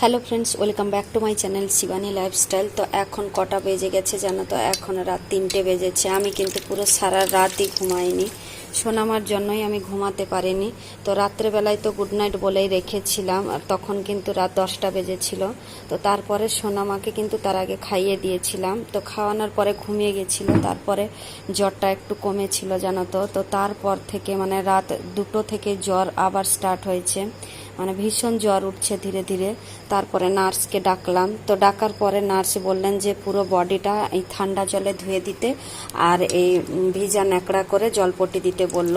Hello friends, welcome back to my channel Shivani lifestyle. তো এখন কটা বেজে গেছে জানো তো? এখন রাত 3টে বেজেছে। আমি কিন্তু পুরো সারা রাতই ঘুমাইনি, সোনামার জন্যই আমি ঘুমাতে পারিনি। তো রাত্রেবেলায় তো গুড নাইট বলেই রেখেছিলাম, আর তখন কিন্তু রাত 10টা বেজেছিল। তো তারপরে সোনামাকে কিন্তু তার আগে খাইয়ে দিয়েছিলাম। তো খাওয়ানোর পরে ঘুমিয়ে গেছিল। তারপরে জ্বরটা একটু কমেছিল জানো তো। তো তারপর থেকে মানে রাত 2টো থেকে জ্বর আবার স্টার্ট হয়েছে, মানে ভীষণ জ্বর উঠছে ধীরে ধীরে। তারপরে নার্সকে ডাকলাম। তো ডাকার পরে নার্স বললেন যে পুরো বডিটা এই ঠান্ডা জলে ধুয়ে দিতে আর এই ভিজা ন্যাকড়া করে জলপট্টি দিতে বলল।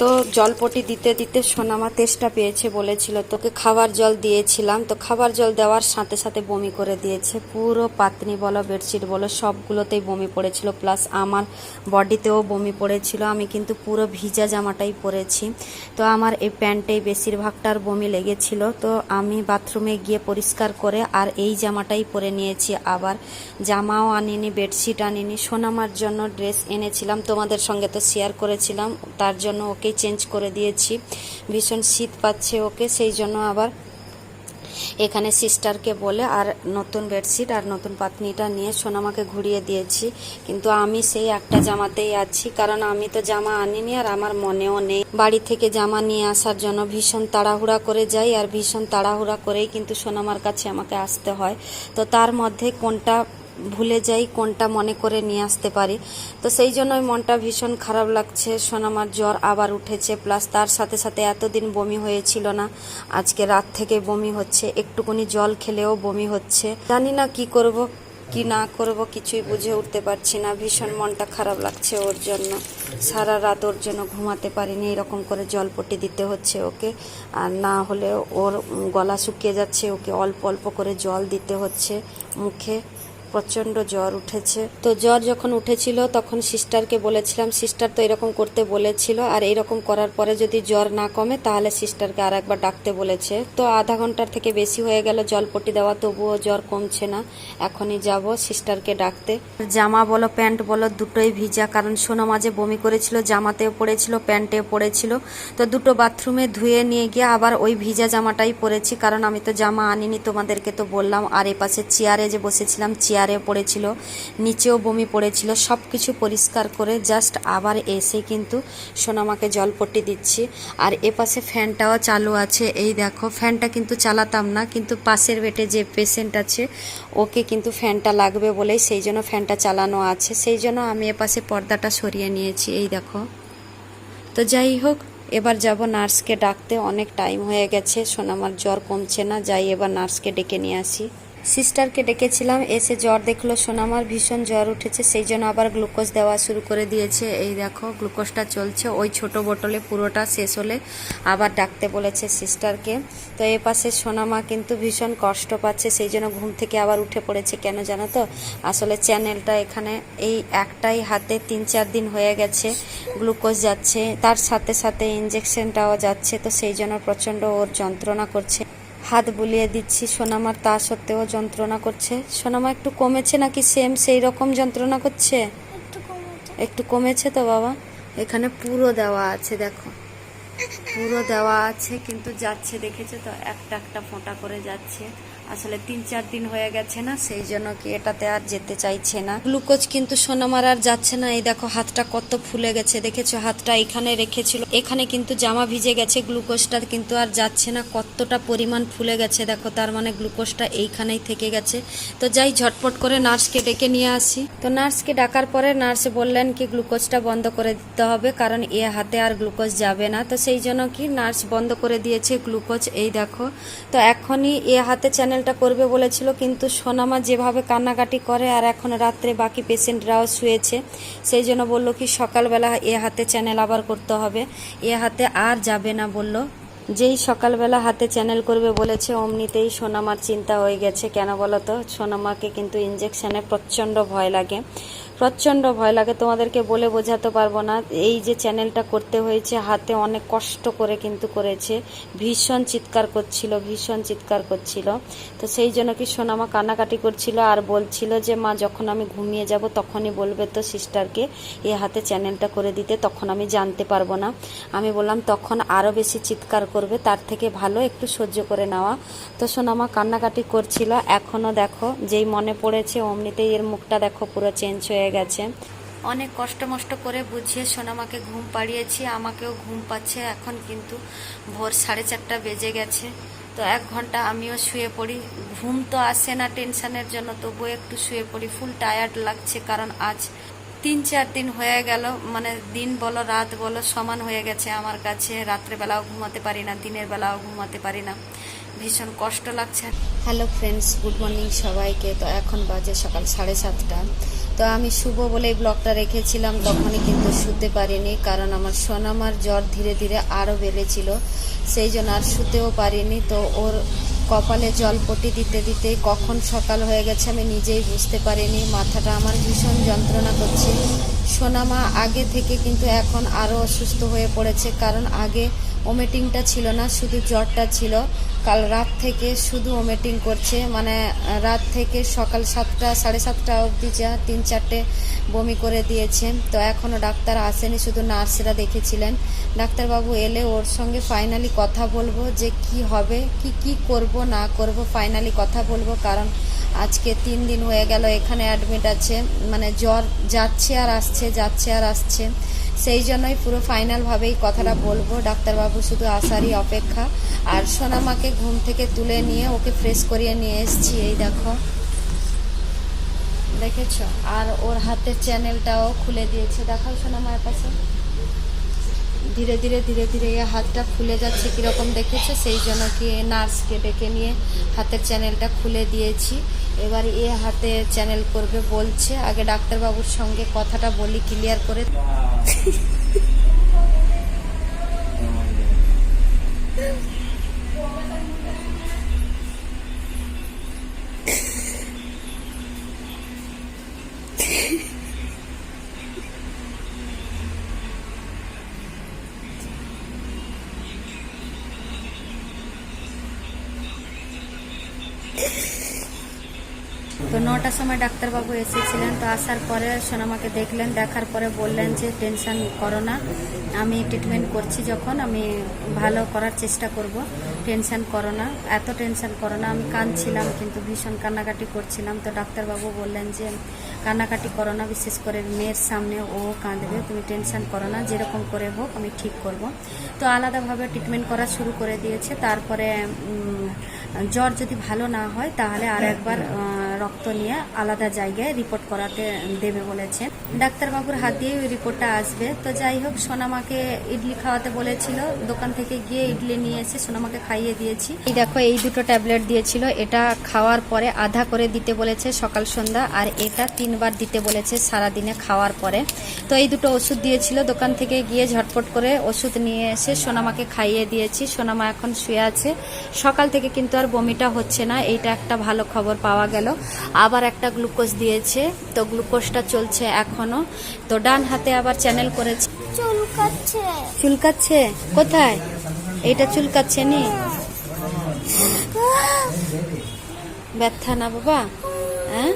তো জলপটি দিতে দিতে সোনামা তেষ্টা পেয়েছে বলেছিল, তোকে খাবার জল দিয়েছিলাম। তো খাবার জল দেওয়ার সাথে সাথে বমি করে দিয়েছে। পুরো পাতনি বলো বেডশিট বলো সবগুলোতেই বমি পড়েছিল, প্লাস আমার বডিতেও বমি পড়েছিল। আমি কিন্তু পুরো ভিজা জামাটাই পরেছি। তো আমার এই প্যান্টেই বেশিরভাগটার বমি লেগেছিল। তো আমি বাথরুমে গিয়ে পরিষ্কার করে আর এই জামাটাই পরে নিয়েছি। আবার জামাও আনিনি, বেডশিট আনিনি। সোনামার জন্য ড্রেস এনেছিলাম, তোমাদের সঙ্গে তো শেয়ার করেছিলাম। তার জন্য ওকে চেঞ্জ করে দিয়েছি, ভীষণ শীত পাচ্ছে ওকে। সেই জন্য আবার এখানে সিস্টারকে বলে আর নতুন বেডশিট আর নতুন পাতনিটা নিয়ে সোনামাকে ঘুরিয়ে দিয়েছি। কিন্তু আমি সেই একটা জামাতেই আছি, কারণ আমি তো জামা আনিনি আর আমার মনেও নেই। বাড়ি থেকে জামা নিয়ে আসার জন্য ভীষণ তাড়াহুড়া করে যাই, আর ভীষণ তাড়াহুড়া করেই কিন্তু সোনামার কাছে আমাকে আসতে হয়। তো তার মধ্যে কোনটা ভুলে যাই, কোনটা মনে করে নিয়ে আসতে পারি। তো সেই জন্যই মনটা ভীষণ খারাপ লাগছে। সোনামার জ্বর আবার উঠেছে, প্লাস তার সাথে সাথে এতদিন বমি হয়েছিল না, আজকে রাত থেকে বমি হচ্ছে। একটুকুনি জল খেলেও বমি হচ্ছে। জানি না কি করব কি না করব, কিছুই বুঝে উঠতে পারছি না। ভীষণ মনটা খারাপ লাগছে ওর জন্য। সারা রাত ওর জন্য ঘুমাতে পারিনি, এরকম করে জলপট্টি দিতে হচ্ছে ওকে। আর না হলে ওর গলা শুকিয়ে যাচ্ছে, ওকে অল্প অল্প করে জল দিতে হচ্ছে মুখে। প্রচণ্ড জ্বর উঠেছে। তো জ্বর যখন উঠেছিল তখন সিস্টারকে বলেছিলাম, সিস্টার তো এরকম করতে বলেছিল, আর এরকম করার পরে যদি জ্বর না কমে তাহলে সিস্টারকে আর একবার ডাকতে বলেছে। তো আধা ঘন্টার থেকে বেশি হয়ে গেল জলপট্টি দেওয়া, তবুও জ্বর কমছে না। এখনই যাব সিস্টারকে ডাকতে। জামা বলো প্যান্ট বলো দুটোই ভিজা, কারণ সোনামা যে বমি করেছিল জামাতেও পড়েছিল প্যান্টেও পড়েছিল। তো দুটো বাথরুমে ধুয়ে নিয়ে গিয়ে আবার ওই ভিজা জামাটাই পরেছি, কারণ আমি তো জামা আনিনি, তোমাদেরকে তো বললাম। আর এপাশে চেয়ারে যে বসেছিলাম চেয়ারে পড়েছিল, নিচেও বমি পড়েছিল। সব কিছু পরিষ্কার করে জাস্ট আবার এসে কিন্তু সোনামাকে জলপট্টি দিচ্ছি। আর এপাশে ফ্যানটাও চালু আছে, এই দেখো। ফ্যানটা কিন্তু চালাতাম না, কিন্তু পাশের বেডে যে পেশেন্ট আছে ওকে কিন্তু ফ্যানটা লাগবে বলেই সেই জন্য ফ্যানটা চালানো আছে। সেই জন্য আমি এপাশে পর্দাটা সরিয়ে নিয়েছি, এই দেখো। তো যাই হোক, এবার যাব নার্সকে ডাকতে। অনেক টাইম হয়ে গেছে, সোনামার জ্বর কমছে না। যাই এবার নার্সকে ডেকে নিয়ে আসি। সিস্টারকে ডেকেছিলাম, এসে জ্বর দেখলো সোনামার, ভীষণ জ্বর উঠেছে। সেই জন্য আবার গ্লুকোজ দেওয়া শুরু করে দিয়েছে। এই দেখো গ্লুকোজটা চলছে, ওই ছোট বোতলে পুরোটা শেষ হলে আবার ডাকতে বলেছে সিস্টারকে। তো এ পাশে সোনামা কিন্তু ভীষণ কষ্ট পাচ্ছে, সেই জন্য ঘুম থেকে আবার উঠে পড়েছে। কেন জানো তো? আসলে চ্যানেলটা এখানে এই একটাই হাতে 3-4 দিন হয়ে গেছে গ্লুকোজ যাচ্ছে, তার সাথে সাথে ইঞ্জেকশনটাও যাচ্ছে। তো সেই জন্য প্রচণ্ড ওর যন্ত্রণা করছে। হাত বুলিয়ে দিচ্ছি সোনামার, তা সত্ত্বেও যন্ত্রণা করছে। সোনামা একটু কমেছে নাকি সেম সেই রকম যন্ত্রণা করছে? একটু কমেছে তো বাবা। এখানে পুরো দেওয়া আছে, দেখো পুরো দেওয়া আছে, কিন্তু যাচ্ছে, দেখেছো তো? একটা একটা ফোঁটা করে যাচ্ছে। আসলে 3-4 দিন হয়ে গেছে না, সেই জন্য কি এটাতে আর যেতে চাইছে না। গ্লুকোজ কিন্তু সোনামার আর যাচ্ছে না। এই দেখো হাতটা কত ফুলে গেছে, দেখেছো? হাতটা এখানে রেখেছিল, এখানে কিন্তু জামা ভিজে গেছে, গ্লুকোজটা কিন্তু আর যাচ্ছে না। কতটা পরিমাণ ফুলে গেছে দেখো, তার মানে গ্লুকোজটা এইখানেই থেকে গেছে। তো যাই ঝটপট করে নার্সকে ডেকে নিয়ে আসি। তো নার্সকে ডাকার পরে নার্স বললেন কি গ্লুকোজটা বন্ধ করে দিতে হবে, কারণ এ হাতে আর গ্লুকোজ যাবে না। তো সেই জন্য কি নার্স বন্ধ করে দিয়েছে গ্লুকোজ, এই দেখো। তো এখনই এ হাতে চ্যানেলটা করবে বলেছিল, কিন্তু সোনামা যেভাবে কান্নাকাটি করে, আর এখন রাত্রে বাকি পেশেন্টরাও শুয়েছে, সেই জন্য বললো কি সকালবেলা এ হাতে চ্যানেল আবার করতে হবে। এ হাতে আর যাবে না বললো। যেই সকালবেলা হাতে চ্যানেল করবে বলেছে অমনিতেই সোনামার চিন্তা হয়ে গেছে। কেন বলো তো? সোনামাকে কিন্তু ইঞ্জেকশনে প্রচণ্ড ভয় লাগে, প্রচণ্ড ভয় লাগে। তোমাদেরকে বলে বোঝাতে পারবো না। এই যে চ্যানেলটা করতে হয়েছে হাতে অনেক কষ্ট করে কিন্তু করেছে। ভীষণ চিৎকার করছিল, ভীষণ চিৎকার করছিল। তো সেই জন্য কি সোনামা কান্নাকাটি করছিল আর বলছিল যে মা যখন আমি ঘুমিয়ে যাব তখনই বলবে তো সিস্টারকে এ হাতে চ্যানেলটা করে দিতে, তখন আমি জানতে পারবো না। আমি বললাম তখন আরও বেশি চিৎকার করবে, তার থেকে ভালো একটু সহ্য করে নেওয়া। তো সোনামা কান্নাকাটি করছিল, এখনও দেখো যেই মনে পড়েছে অমনিতেই এর মুখটা দেখো পুরো চেঞ্জ হয়ে গেছে। অনেক কষ্ট মষ্ট করে বুঝিয়ে সোনামাকে ঘুম পাড়িয়েছি, আমাকেও ঘুম পাচ্ছে। এখন কিন্তু ভোর 4:30 বেজে গেছে। তো 1 ঘন্টা আমিও শুয়ে পড়ি, ঘুম তো আসে না টেনশনের জন্য, তবুও একটু শুয়ে পড়ি। ফুল টায়ার্ড লাগছে, কারণ আজ 3-4 দিন হয়ে গেল, মানে দিন বলো রাত বলো সমান হয়ে গেছে আমার কাছে। রাত্রেবেলাও ঘুমাতে পারি না, দিনের বেলাও ঘুমাতে পারি না, ভীষণ কষ্ট লাগছে। হ্যালো ফ্রেন্ডস, গুড মর্নিং সবাইকে। তো এখন বাজে সকাল 7:30। তো আমি শুভ বলেই ব্লগটা রেখেছিলাম, তখনই কিন্তু শুতে পারিনি, কারণ আমার সোনামার জ্বর ধীরে ধীরে আরও বেড়েছিল, সেই জন্য আর শুতেও পারিনি। তো ওর কপালে জলপটি দিতে দিতে কখন সকাল হয়ে গেছে আমি নিজেই বুঝতে পারিনি। মাথাটা আমার ভীষণ যন্ত্রণা করছে। সোনামা আগে থেকে কিন্তু এখন আরও অসুস্থ হয়ে পড়েছে, কারণ আগে ওমিটিংটা ছিল না, শুধু জ্বরটা ছিল। কাল রাত থেকে শুধু ওমিটিং করছে, মানে রাত থেকে সকাল 7টা 7:30 অবধি যা 3-4টে বমি করে দিয়েছে। তো এখনও ডাক্তার আসেনি, শুধু নার্সরা দেখেছিলেন। ডাক্তারবাবু এলে ওর সঙ্গে ফাইনালি কথা বলবো যে কি হবে, কি করব না করব, ফাইনালি কথা বলবো। কারণ আজকে 3 দিন হয়ে গেল এখানে অ্যাডমিট আছে, মানে জ্বর যাচ্ছে আর আসছে, যাচ্ছে আর আসছে। সেই জন্যই পুরো ফাইনালভাবেই কথাটা বলবো। ডাক্তারবাবু শুধু আসারই অপেক্ষা। আর সোনামাকে ঘুম থেকে তুলে নিয়ে ওকে ফ্রেশ করিয়ে নিয়ে এসেছি, এই দেখো, দেখেছো? আর ওর হাতের চ্যানেলটাও খুলে দিয়েছে, দেখাও সোনামায়ের পাশে। ধীরে ধীরে ধীরে ধীরে হাতটা খুলে যাচ্ছে কীরকম দেখেছো, সেই জন্য কি নার্সকে ডেকে নিয়ে হাতের চ্যানেলটা খুলে দিয়েছি। এবার হাতে চ্যানেল করবে বলছে। আগে ডাক্তারবাবুর সঙ্গে কথাটা বলি ক্লিয়ার করে। তো 9টার সময় ডাক্তারবাবু এসেছিলেন। তো আসার পরে সোনামাকে দেখলেন, দেখার পরে বললেন যে টেনশন করো না, আমি ট্রিটমেন্ট করছি, যখন আমি ভালো করার চেষ্টা করব, টেনশন করো না, এত টেনশন করো না। আমি কাঁদছিলাম, কিন্তু ভীষণ কান্নাকাটি করছিলাম। তো ডাক্তারবাবু বললেন যে কান্নাকাটি করো না, বিশেষ করে মেয়ের সামনে ও কাঁদবে, তুমি টেনশন করো না, যেরকম করে হোক আমি ঠিক করব। তো আলাদাভাবে ট্রিটমেন্ট করা শুরু করে দিয়েছে। তারপরে জ্বর যদি ভালো না হয় তাহলে আর একবার রক্ত নিয়ে আলাদা জায়গায় রিপোর্ট করাতে দেবে বলেছে। ডাক্তারবাবুর হাত দিয়ে ওই রিপোর্টটা আসবে। তো যাই হোক, সোনামাকে ইডলি খাওয়াতে বলেছিল, দোকান থেকে গিয়ে ইডলি নিয়ে এসে সোনামাকে খাইয়ে দিয়েছি। এই দেখো, এই 2টো ট্যাবলেট দিয়েছিল, এটা খাওয়ার পরে আধা করে দিতে বলেছে সকাল সন্ধ্যা, আর এটা 3বার দিতে বলেছে সারাদিনে খাওয়ার পরে। তো এই 2টো ওষুধ দিয়েছিল, দোকান থেকে গিয়ে ঝটপট করে ওষুধ নিয়ে এসে সোনামাকে খাইয়ে দিয়েছি। সোনামা এখন শুয়ে আছে, সকাল থেকে কিন্তু আর বমিটা হচ্ছে না, এইটা একটা ভালো খবর পাওয়া গেল। আবার একটা গ্লুকোজ দিয়েছে, তো গ্লুকোজটা চলছে এখনো। তো ডান হাতে আবার চ্যানেল করেছে। চুলকাচ্ছে কোথায়? এইটা চুলকাচ্ছে নি? ব্যথা না বাবা? হ্যাঁ,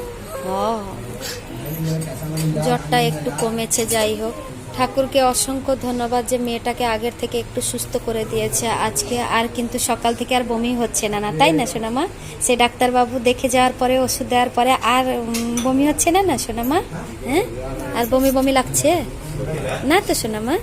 জ্বরটা একটু কমেছে। যাই হোক, ঠাকুরকে অসংখ্য ধন্যবাদ যে মেয়েটাকে আগের থেকে একটু সুস্থ করে দিয়েছে আজকে। আর কিন্তু সকাল থেকে আর বমি হচ্ছে না, তাই না সোনামা? সে ডাক্তারবাবু দেখে যাওয়ার পরে, ওষুধ দেওয়ার পরে আর বমি হচ্ছে না সোনামা? হ্যাঁ, আর বমি লাগছে না তো সোনামা?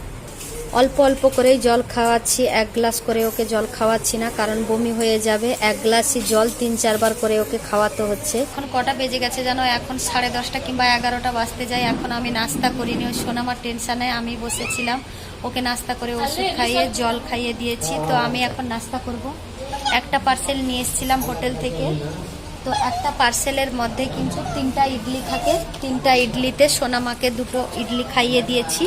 অল্প অল্প করেই জল খাওয়াচ্ছি, 1 গ্লাস করে ওকে জল খাওয়াচ্ছি না, কারণ বমি হয়ে যাবে। 1 গ্লাসই জল 3-4 বার করে ওকে খাওয়াতে হচ্ছে। এখন কটা বেজে গেছে জানো? এখন 10:30 কিংবা 11টা বাজতে যায়। এখন আমি নাস্তা করিনি, ওই সোনামার টেনশনে আমি বসেছিলাম। ওকে নাস্তা করে ওষুধ খাইয়ে জল খাইয়ে দিয়েছি। তো আমি এখন নাস্তা করব। একটা পার্সেল নিয়ে এসেছিলাম হোটেল থেকে। তো একটা পার্সেলের মধ্যে কিন্তু 3টা ইডলি থাকে। 3টা ইডলিতে সোনামাকে 2টো ইডলি খাইয়ে দিয়েছি,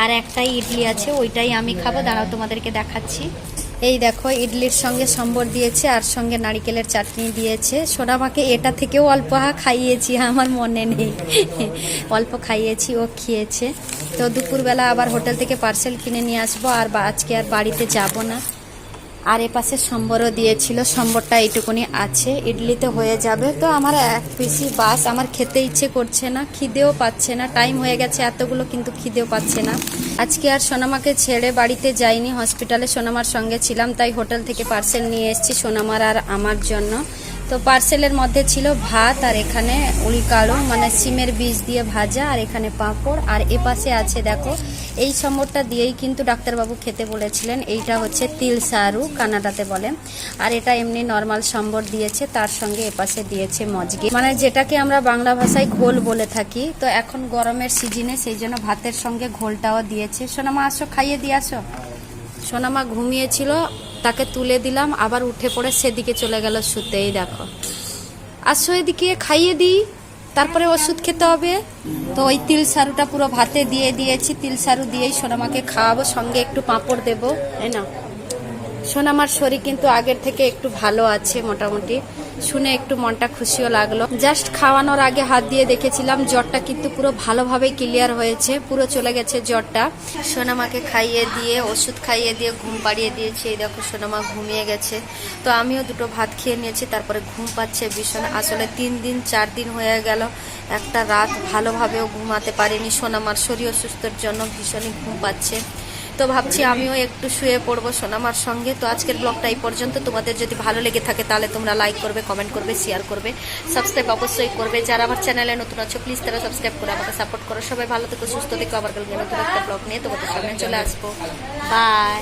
আর একটাই ইডলি আছে, ওইটাই আমি খাবো। দাঁড়াও, তোমাদেরকে দেখাচ্ছি। এই দেখো, ইডলির সঙ্গে সম্বর দিয়েছে, আর সঙ্গে নারিকেলের চাটনি দিয়েছে। সোনামাকে এটা থেকেও অল্প খাইয়েছি, আমার মনে নেই, অল্প খাইয়েছি, ও খেয়েছে। তো দুপুরবেলা আবার হোটেল থেকে পার্সেল কিনে নিয়ে আসবো, আর আজকে আর বাড়িতে যাব না। আর এপাশে সম্বরও দিয়েছিল, সম্বরটা এইটুকুনি আছে, ইডলিতে হয়ে যাবে। তো আমার এক পিসি বাস, আমার খেতে ইচ্ছে করছে না, খিদেও পাচ্ছে না, টাইম হয়ে গেছে এতগুলো কিন্তু খিদেও পাচ্ছে না। আজকে আর সোনামাকে ছেড়ে বাড়িতে যাইনি, হসপিটালে সোনামার সঙ্গে ছিলাম, তাই হোটেল থেকে পার্সেল নিয়ে এসেছি সোনামার আর আমার জন্য। তো পার্সেলের মধ্যে ছিল ভাত, আর এখানে উড়িকাড়ু মানে সিমের বীজ দিয়ে ভাজা, আর এখানে পাঁপড়, আর এপাশে আছে দেখো এই সম্বরটা দিয়েই কিন্তু ডাক্তারবাবু খেতে বলেছিলেন। এইটা হচ্ছে তিল সারু কানাডাতে বলে, আর এটা এমনি নর্মাল সম্বর দিয়েছে, তার সঙ্গে এপাশে দিয়েছে মজগি, মানে যেটাকে আমরা বাংলা ভাষায় ঘোল বলে থাকি। তো এখন গরমের সিজনে সেই জন্য ভাতের সঙ্গে ঘোলটাও দিয়েছে। সোনামা আসো, খাইয়ে দিয়ে আসো। সোনামা ঘুমিয়েছিল, তাকে তুলে দিলাম, আবার উঠে পড়ে সেদিকে চলে গেল শুতেই। দেখো আসো এদিকে, খাইয়ে দিই, তারপরে ওষুধ খেতে হবে। তো ওই তিল সারুটা পুরো ভাতে দিয়ে দিয়েছি, তিল সারু দিয়েই সোনামাকে খাওয়াবো, সঙ্গে একটু পাঁপড় দেবো। তাই না, সোনামার শরীর কিন্তু আগের থেকে একটু ভালো আছে মোটামুটি, শুনে একটু মনটা খুশিও লাগলো। জাস্ট খাওয়ানোর আগে হাত দিয়ে দেখেছিলাম, জ্বরটা কিন্তু পুরো ভালোভাবে ক্লিয়ার হয়েছে, পুরো চলে গেছে জ্বরটা। সোনামাকে খাইয়ে দিয়ে, ওষুধ খাইয়ে দিয়ে ঘুম পাড়িয়ে দিয়েছি। এই দেখো সোনামা ঘুমিয়ে গেছে। তো আমিও দুটো ভাত খেয়ে নিয়েছি, তারপরে ঘুম পাচ্ছে ভীষণ। আসলে 3 দিন 4 দিন হয়ে গেল একটা রাত ভালোভাবেও ঘুমাতে পারিনি, সোনামার শরীর অসুস্থর জন্য ভীষণই ঘুম পাচ্ছে। তো ভাবছি আমিও একটু শুয়ে পড়বো সোনামার সঙ্গে। তো আজকের ব্লগটা এই পর্যন্ত। তোমাদের যদি ভালো লেগে থাকে তাহলে তোমরা লাইক করবে, কমেন্ট করবে, শেয়ার করবে, সাবস্ক্রাইব অবশ্যই করবে। যারা আমার চ্যানেলে নতুন আছো প্লিজ তারা সাবস্ক্রাইব করে আমাকে সাপোর্ট করো। সবাই ভালো থেকো, সুস্থ থেকো। আবার কালকে নতুন একটা ব্লগ নিয়ে তোমাদের সামনে চলে আসবো। বাই।